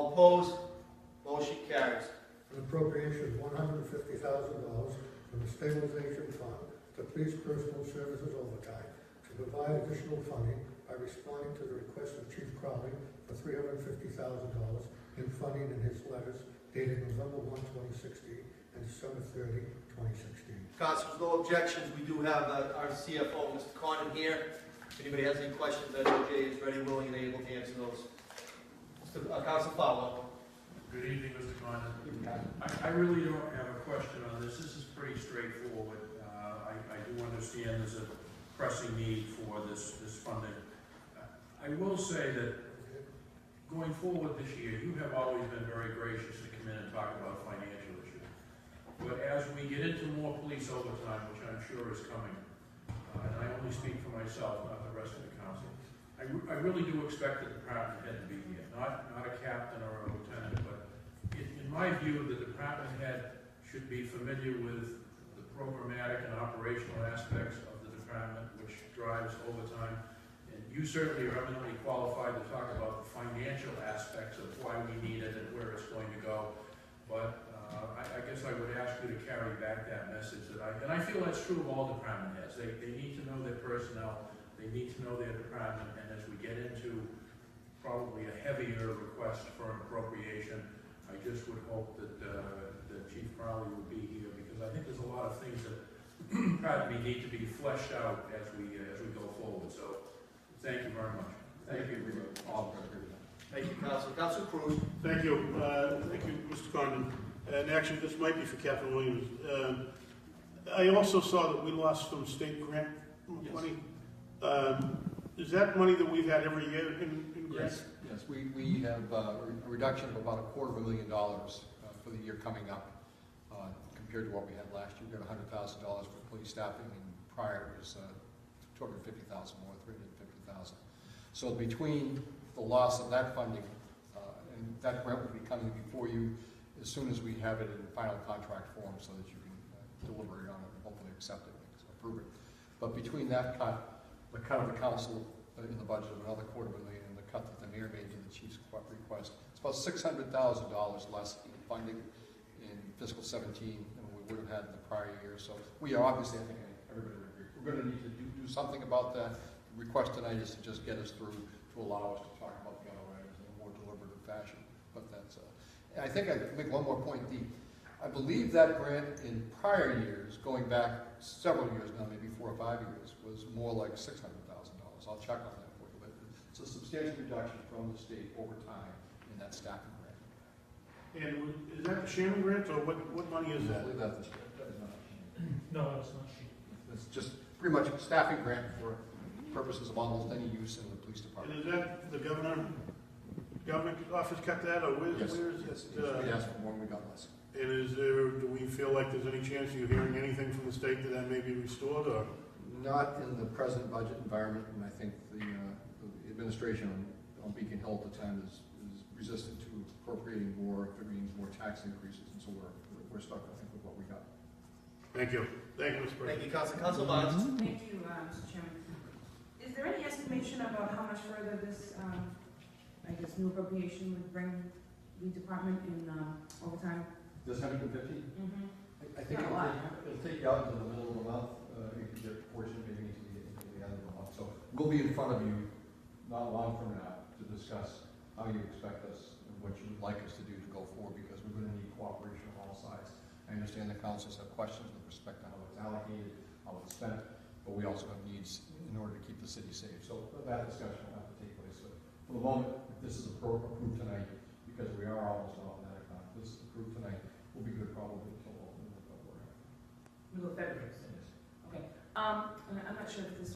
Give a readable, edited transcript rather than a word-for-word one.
All opposed? Motion carries. An appropriation of $150,000 from the stabilization fund to police personal services overtime to provide additional funding by responding to the request of Chief Crowley for $350,000 in funding in his letters dated November 1, 2016 and December 30, 2016. Councilors, no objections. We do have our CFO, Mr. Condon, here. If anybody has any questions, I know Jay is ready, willing, and able to answer those. Council Fowler. Good evening, Mr. Condon. I really don't have a question on this. This is pretty straightforward. I do understand there's a pressing need for this funding. I will say that going forward this year, you have always been very gracious to come in and talk about financial issues. But as we get into more police overtime, which I'm sure is coming, and I only speak for myself, not the rest of the council, I really do expect the department head to be here. Not a captain or a lieutenant, but in my view, the department head should be familiar with the programmatic and operational aspects of the department, which drives overtime. And you certainly are eminently qualified to talk about the financial aspects of why we need it and where it's going to go. But I guess I would ask you to carry back that message and I feel that's true of all department heads. They need to know their personnel, they need to know their department, and as we get into probably a heavier request for an appropriation, I just would hope that Chief Crowley would be here, because I think there's a lot of things that need to be fleshed out as we go forward. So thank you very much. Thank you, all. Thank you, Council. Council Cruz. Thank you, Mr. Condon. And actually, this might be for Captain Williams. I also saw that we lost some state grant money. Is that money that we've had every year in grants? Yes. We have a reduction of about $250,000 for the year coming up compared to what we had last year. We got $100,000 for police staffing, and prior it was $250,000 more, $350,000. So between the loss of that funding and that grant will be coming before you as soon as we have it in final contract form, so that you can deliberate on it and hopefully accept it and approve it. But between that cut, the cut of the council in the budget of another $250,000, and the cut that the mayor made to the chief's request, it's about $600,000 less in funding in fiscal 17 than we would have had in the prior year. So we are obviously, I think everybody would agree, we're going to need to do something about that. The request tonight is to just get us through to allow us to talk about the other items in a more deliberative fashion. But that's, I think I'd make one more point. I believe that grant in prior years, going back several years now, maybe 4 or 5 years, was more like $600,000. I'll check on that for you. But it's a substantial reduction from the state over time in that staffing grant. And is that the Shannon grant, or what money is I that? believe that's not. No, it's not. It's just pretty much a staffing grant for purposes of almost any use in the police department. And is that the government office cut that, or where is it? We asked for more, we got less. And do we feel like there's any chance you're hearing anything from the state that may be restored, or? Not in the present budget environment, and I think the administration on Beacon Hill at the time is resistant to appropriating more if it means more tax increases, and so we're stuck, I think, with what we got. Thank you. Thank you, Mr. President. Thank you, Council. Council Barnes. Thank you, Mr. Chairman. Is there any estimation about how much further this, new appropriation would bring the department in overtime? This 150? Mm-hmm. I think it'll take you out into the middle of the month. You can get a portion maybe into the end of the month. So we'll be in front of you not long from now to discuss how you expect us and what you would like us to do to go forward, because we're going to need cooperation on all sides. I understand the councils have questions with respect to how it's allocated, how it's spent, but we also have needs in order to keep the city safe. So that discussion will have to take place. So for the moment, if this is approved tonight, because we are almost off that account, if this is approved tonight, we'll be good probably until Middle of February. Yes. Okay. I'm not sure if this